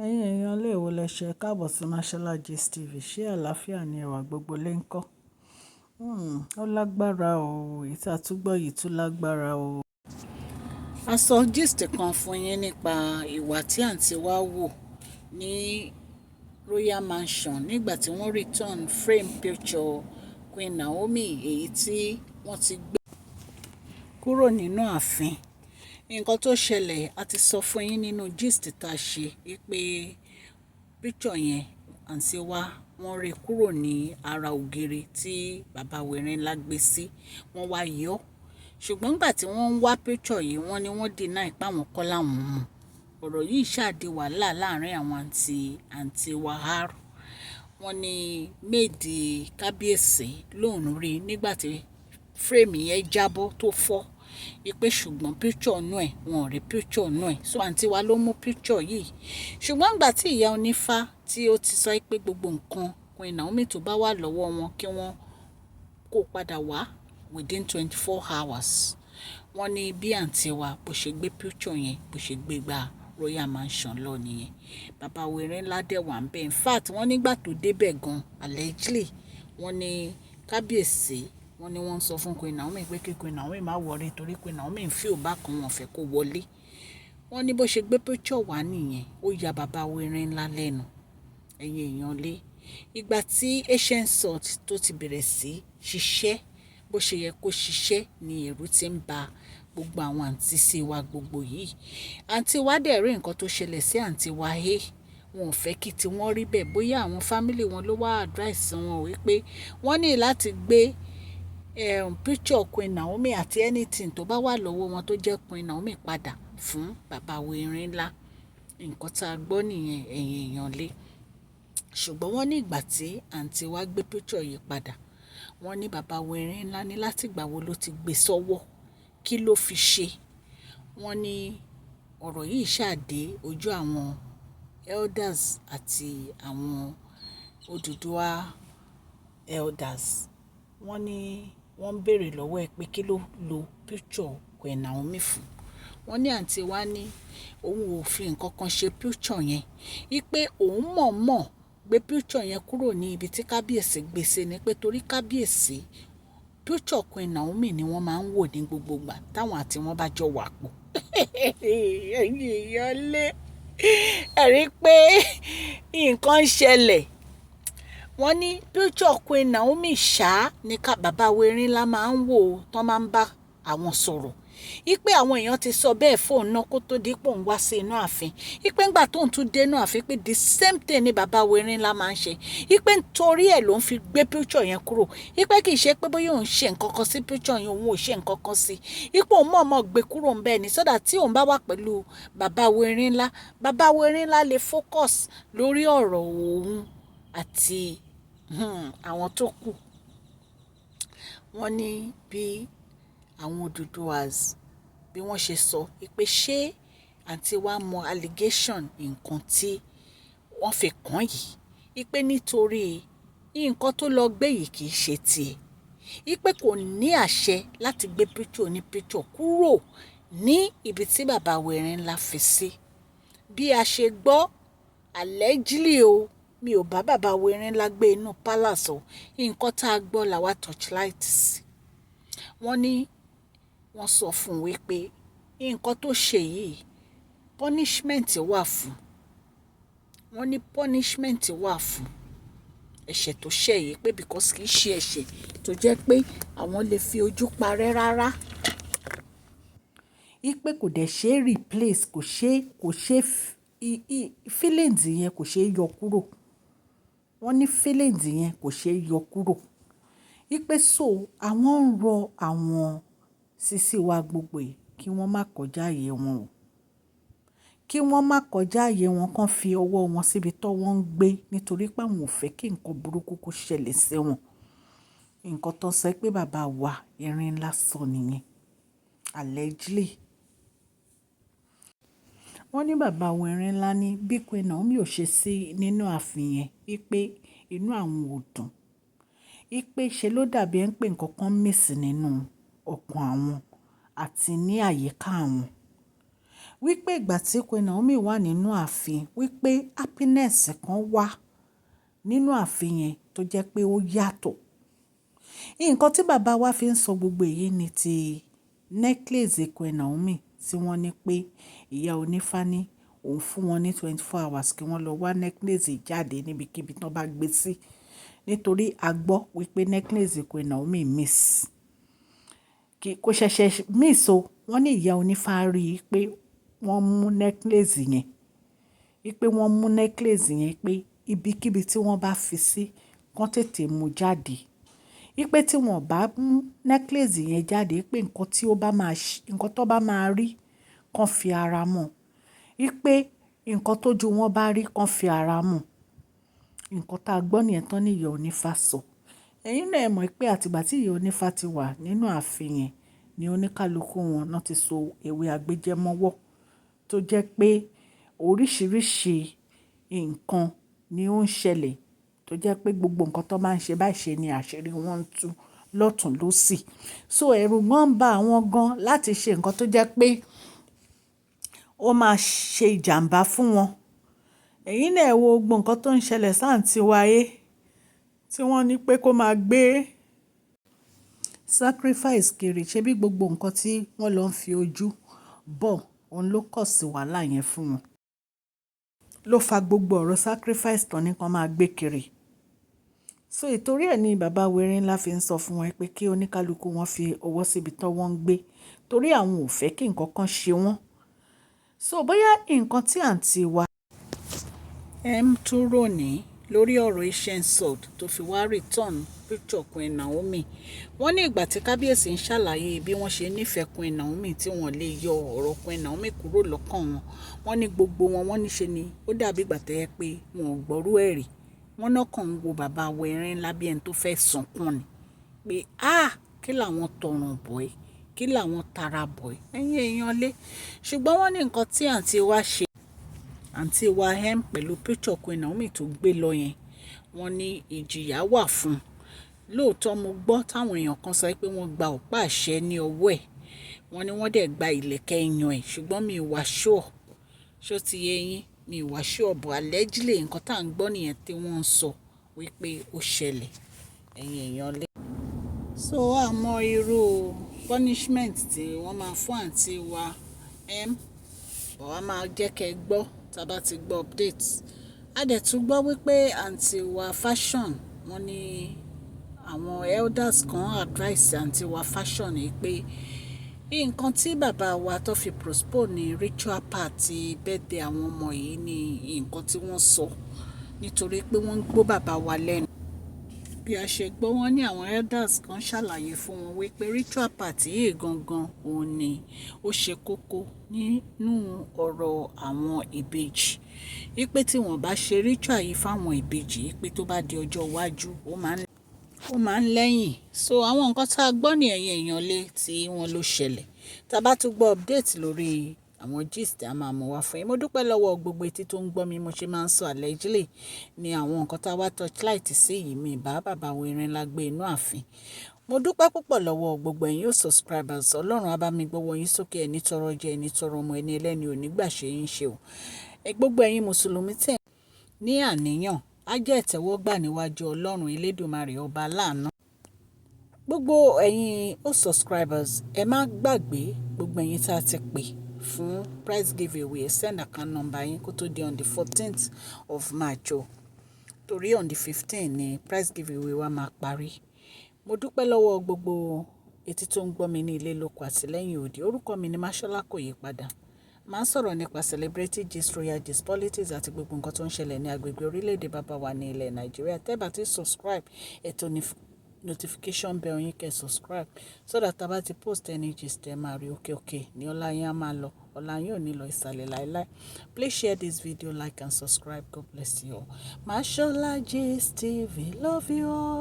Ẹ̀yin èèyàn ilé èwo lẹ ṣe káàbọ̀ sí Mashola Gist TV. Ṣé àlàáfíà ni ẹwà gbogbo lé ń kọ́? Ó lágbára o. Ìta túgbọ̀ yìí tún lágbára o. A sọ gist kan fún yín nípa ìwà tí àǹtí wa wò ní Royal Mansion nígbà tí wọ́n return frame picture Queen Naomi èyí tí wọ́n ti gbé kúrò nínú ààfin. Nǹkan tó ṣẹlẹ̀ a ti sọ fún yín nínú gist tá a ṣe wípé picture yẹn àǹtí wa wọ́n rí kúrò ní ara ògiri tí bàbá wẹ̀rẹ̀ ńlá gbé sí, wọ́n wá yọ. Ṣùgbọ́n nígbà tí wọ́n ń wá picture yìí wọ́n ní wọ́n deny pé àwọn kọ́ làwọn mú. Ọ̀rọ̀ yìí ṣáàdì wàhálà láàrin àwọn àǹtí Wahar. Wọ́n ní méèdì kábíyèsí lòun rí nígbà tí frame yẹn jábọ́ tó fọ́ ipe ṣùgbọ́n picture nù ẹ̀ wọn ò rí picture nù ẹ̀, so àǹtí wa ló mú picture yìí. Ṣùgbọ́n ìgbà tí ìyá onífá tí ó ti sọ pé gbogbo nǹkan Queen Naomi tó bá wà lọ́wọ́ wọn kí wọ́n kó padà wá within 24 hours. Wọ́n ní bí àǹtí wa bó ṣe gbé picture yẹn bó ṣe gbé gba Royal Mansion lọ nìyẹn. Bàbá wẹ̀rẹ̀ ńlá dẹ̀ wà ń bẹ̀. In fact wọ́n nígbà tó débẹ̀ gan allegedly wọ́n ní kábíyèsí wọ́n ní wọ́n sọ fún Queen Naomi pé kí Queen Naomi má wọrí torí Queen Naomi ń feel bákan wọn fẹ́ kó wọlé. Wọ́n ní bó ṣe gbé picture wá nìyẹn ó ya bàbá wẹ̀rẹ̀ ńlá lẹ́nu. Ẹ̀yin èèyàn lé. Ìgbà tí ancient salt tó ti bẹ̀rẹ̀ sí ṣiṣẹ́ bó ṣe yẹ kó ṣiṣẹ́ ni ẹ̀rù ti ń ba gbogbo àwọn àǹtí sí wa gbogbo yìí. Àǹtí wa dẹ̀ rí nǹkan tó ṣẹlẹ̀ sí àǹtí wa wọn ò fẹ́ kí tí wọ́n rí bẹ́ẹ̀ bóyá àwọn family wọn ló wá advice wọn wípé wọ́n ní láti gbé picture Queen Naomi àti anything tó bá wà lọ́wọ́ wọn tó jẹ́ Queen Naomi padà fún bàbá wẹ̀rẹ̀ ńlá. Nǹkan tá a gbọ́ nìyẹn ẹ̀yin èèyàn lé. Ṣùgbọ́n wọ́n ní ìgbà tí àǹtí wa gbé picture yìí padà wọ́n ní bàbá wẹ̀rẹ̀ ńlá ní láti ìgbà wo ló ti gbé sọ́wọ́ kí ló fi ṣe. Wọ́n ní ọ̀rọ̀ yìí ṣàdé ojú àwọn elders àti àwọn ODUDUA elders. Wọ́n ní wọ́n béèrè lọ́wọ́ ẹ pé kí ló lo picture Queen Naomi fún. Wọ́n ní àǹtí wa ní òun ò fi nǹkan kan ṣe picture yẹn wípé òun mọ̀ọ́mọ̀ gbé picture yẹn kúrò ní ibi tí kábíyèsí gbé sí ni pé torí kábíyèsí picture Queen Naomi ni wọ́n máa ń wò ní gbogbo ìgbà táwọn àti wọ́n bá jọ wà pọ̀. Ẹ̀yin èèyàn lé ẹ̀rí pé nǹkan ń ṣẹlẹ̀. Wọ́n ní picture Queen Naomi ṣáá ní ká bàbá wẹ̀rẹ̀ ńlá máa ń wò tán máa ń bá àwọn sọ̀rọ̀. Ipe àwọn èèyàn ti sọ bẹ́ẹ̀ fóun náà kó tó dípò ń wá sí inú ààfin. Ipe ńgbà tóun tún dé inú ààfin pé the same thing ni bàbá wẹ̀rẹ̀ ńlá máa ń ṣe. Ipe nítorí ẹ̀ ló ń fi gbé picture yẹn kúrò. Ipe kì í ṣe pé bóyá òun ṣe nǹkan kan sí picture yẹn òun ò ṣe nǹkan kan sí. Ipe òun mọ̀ọ́mọ̀ gbé kúrò ńbẹ̀ ni so that tí òun bá wà pẹ̀lú bàbá wẹ̀rẹ̀ ńlá lè focus lórí ọ̀rọ̀ òun àti àwọn tó kù. Wọ́n ní bí àwọn ODUDUAs bí wọ́n ṣe sọ pé ṣé àǹtí wa mọ allegation nǹkan tí wọ́n fi kàn yìí ipe nítorí nǹkan tó lọ gbé yìí kì í ṣe tiẹ̀. Ipe kò ní àṣẹ láti gbé picture ní picture kúrò ní ibi tí bàbá wẹ̀rẹ̀ ńlá fi sí. Bí a ṣe gbọ́ allegedly o mi ò bá bàbá wẹ̀rẹ̀ ńlá gbé inú palace o nǹkan tá a gbọ́ làwa torchlight sí. Wọ́n ní wọ́n sọ fún un wípé nǹkan tó ṣe yìí punishment wà fún. Wọ́n ní punishment wà fún ẹ̀ṣẹ̀ tó ṣẹ̀ yìí pé because kì í ṣe ẹ̀ṣẹ̀ tó jẹ́ pé àwọn lè fi ojú parẹ́ rárá. Ipe kò dẹ̀ ṣe replace kò ṣe feelings yẹn kò ṣe yọ kúrò. Wọ́n ní feelings yẹn kò ṣe yọ kúrò. Ipe so àwọn ń rọ àwọn SISSY wa gbogbo yìí kí wọ́n má kọjá ààyè wọn o. Kí wọ́n má kọjá ààyè wọn kàn fi ọwọ́ wọn síbi tó wọ́n ń gbé nítorí pé àwọn ò fẹ́ kí nǹkan burúkú kó ṣẹlẹ̀ sí wọn. Nǹkan tó sọ pé bàbá wa Erin ńlá sọ nìyẹn allegedly. Wọ́n ní bàbá wẹ̀rẹ̀ ńlá ní bí Queen Naomi ò ṣe sí nínú ààfin yẹn wípé inú àwọn ò dùn. Wípé ṣe ló dàbí ẹ́ ń pè nǹkan kan miss nínú ọkàn àwọn àti ní àyíká àwọn. wípé ìgbà tí Queen Naomi wà nínú ààfin wípé happiness kan wà nínú ààfin yẹn tó jẹ́ pé ó yàtọ̀. Nǹkan tí bàbá wa fi ń sọ gbogbo èyí ni ti necklace Queen Naomi tí wọ́n ní pé ìyá onífá ní òun fún wọn ní 24 hours kí wọ́n lọ wá necklace jáde níbikíbi tí wọ́n bá gbé sí, nítorí a gbọ́ wípé necklace Queen Naomi miss. Kò ṣẹ̀ṣẹ̀ miss o, wọ́n ní ìyá onífá rí i pé wọ́n mú necklace yẹn, wípé wọ́n mú necklace yẹn pé ibikíbi tí wọ́n bá fi sí kán tètè mú jáde. Wípé tí wọ́n bá mú necklace yẹn jáde pé nǹkan tó bá máa rí kán fi ara mọ̀. Wípé nǹkan tójú wọn bá rí kán fi ara mọ̀. Nǹkan tá a gbọ́ nìyẹn tán ní ìyá onífá sọ. Ẹ̀yin náà ẹ mọ̀ pé àtìgbà tí ìyá onífá ti wà nínú ààfin yẹn ni oníkálukú wọn náà ti so ewé agbéjẹ́mọ́wọ́ tó jẹ́ pé oríṣiríṣi nǹkan ni ó ń ṣẹlẹ̀ tó jẹ́ pé gbogbo nǹkan tó máa ń ṣe báyìí ṣe ni àṣírí wọn ń tú lọ́tùn lósì. So ẹ̀rù gan ń ba àwọn gan láti ṣe nǹkan tó jẹ́ pé ó máa ṣe ìjàmbá fún wọn. Ẹ̀yin náà ẹ wo gbogbo nǹkan tó ń ṣẹlẹ̀ sáǹtì wáyé tí wọ́n ní pé kó máa gbé sacrifice kiri, ṣé bí gbogbo nǹkan tí wọ́n lọ ń fi ojú bọ̀ òun ló kọ̀ sí wàhálà yẹn fún wọn. Ló fa gbogbo ọ̀rọ̀ sacrifice tán ní kan máa gbé kiri. So ìtorí ẹ̀ ni bàbá wẹrẹ ńlá fi ń sọ fún wọn pé kí oníkálukú wọn fi ọwọ́ síbi tó wọ́n ń gbé torí àwọn ò fẹ́ kí nǹkan kan ṣe wọ́n. So bóyá nǹkan tí àǹtí wa tún rò ní lórí ọ̀rọ̀ Ancient Sword tó fi wá return picture Queen Naomi. Wọ́n ní ìgbà tí kábíyèsí ń ṣàlàyé bí wọ́n ṣe nífẹ̀ẹ́ Queen Naomi tí wọ́n lè yọ ọ̀rọ̀ Queen Naomi kúrò lọ́kàn wọn. Wọ́n ní gbogbo wọn wọ́n níṣe ni ó dàbí ìgbà tó yẹ pé wọn ò gbọ́rú ẹ̀ rí. Wọ́n náà kàn ń wo bàbá wẹ̀rẹ̀ ńlá bí ẹni tó fẹ́ sunkún ni pé kí làwọn tọrùn bọ̀ ẹ́, kí làwọn tara bọ̀ ẹ́, ẹ̀yin èèyàn lé. Ṣùgbọ́n wọ́n ní nǹkan tí àǹtí wa ṣe, àǹtí wa pẹ̀lú picture Queen Naomi tó gbé lọ yẹn, wọ́n ní ìjìyà wà fún un. Lóòótọ́ mo gbọ́ táwọn èèyàn kan sọ pé wọ́n gba ọ̀pá àṣẹ ní ọwọ́ ẹ̀, wọ́n ní wọ́n dẹ̀ gba ìlẹ̀kẹ̀ èèyàn ẹ̀, ṣùgbọ́n mi ò wá sure. Ṣó ti yé yín? Mi ò wá sure but allegedly nǹkan tá à ń gbọ́ nìyẹn tí wọ́n ń sọ wípé ó ṣẹlẹ̀, ẹ̀yin èèyàn lé. So àmọ́ irú punishment tí wọ́n máa fún àǹtí wa bọ̀ wá máa jẹ́ kẹ́ gbọ́ tá a bá ti gbọ́ update. A dẹ̀ tún gbọ́ wípé àǹtí wa fashion, wọ́n ní àwọn elders kan advice àǹtí wa fashion ni pé nǹkan tí bàbá wa tó fi postpone ní ritual party birthday àwọn ọmọ yìí ni nǹkan tí wọ́n sọ nítorí pé wọ́n ń gbọ́ bàbá wa lẹ́nu. Bí a ṣe gbọ́ wọ́n ní àwọn elders kan ṣàlàyé fún wọn wípé ritual party yìí gangan òun ni ó ṣe kókó nínú ọ̀rọ̀ àwọn ìbejì. Wípé tí wọ́n bá ṣe ritual yìí fáwọn ìbejì pé tó bá di ọjọ́ iwájú ó máa ń lẹ́yìn. So àwọn nǹkan tá a gbọ́ ní ẹ̀yin èèyàn lé tí wọ́n ló ṣẹlẹ̀. Tá a bá tún gbọ́ update lórí àwọn gist a máa mú wá fún yín. Mo dúpẹ́ lọ́wọ́ gbogbo etí tó ń gbọ́ mi, mo ṣe máa ń sọ allegedly ní àwọn nǹkan tá a wá torchlight sí yìí, mi bá bàbá wẹ̀rẹ̀ ńlá gbé inú ààfin. Mo dúpẹ́ púpọ̀ lọ́wọ́ gbogbo ẹ̀yin yóò subscribers. Ọlọ́run á bá mi gbọ́wọ́ yín sókè, ẹni tọrọ jẹ ẹni tọrọ ọmọ ẹni ẹlẹ́ni ò ní gbà ṣe yín ṣe o. Gbogbo ẹ̀yin mùsùlùmí tẹ̀ ní àníyàn á jẹ́ ìtẹ́wọ́gbà níwájú Ọlọ́run Elédùmarè ọba aláàánú. Gbogbo ẹ̀yin subscribers ẹ má gbàgbé gbogbo ẹ̀yin tá a ti pè fún prize giveaway, send account number yín kó tó di on the 14th of March o. Torí on the 15th ni prize giveaway wa máa parí. Mo dúpẹ́ lọ́wọ́ gbogbo etí tó ń gbọ́ mi ní ilé lóko àti lẹ́yìn odi. Orúkọ mi ni Mashola kò yí padà. Màá sọ̀rọ̀ nípa celebrity gist, royal gist, politics àti gbogbo nǹkan tó ń ṣẹlẹ̀ ní agbègbè orílẹ̀-èdè bàbá wa ní ilẹ̀ Nàìjíríà. Tẹ́ bá ti subscribe, ètò notification bell yín kẹ́ subscribe so that tá bá ti post any gist ẹ máa rí òkè ní ọlá yín á máa lọ, ọlá yín ò ní lọ ìsàlẹ̀ láíláí. Please share this video, like and subscribe. God bless you all. Mashola Gist TV, love you all.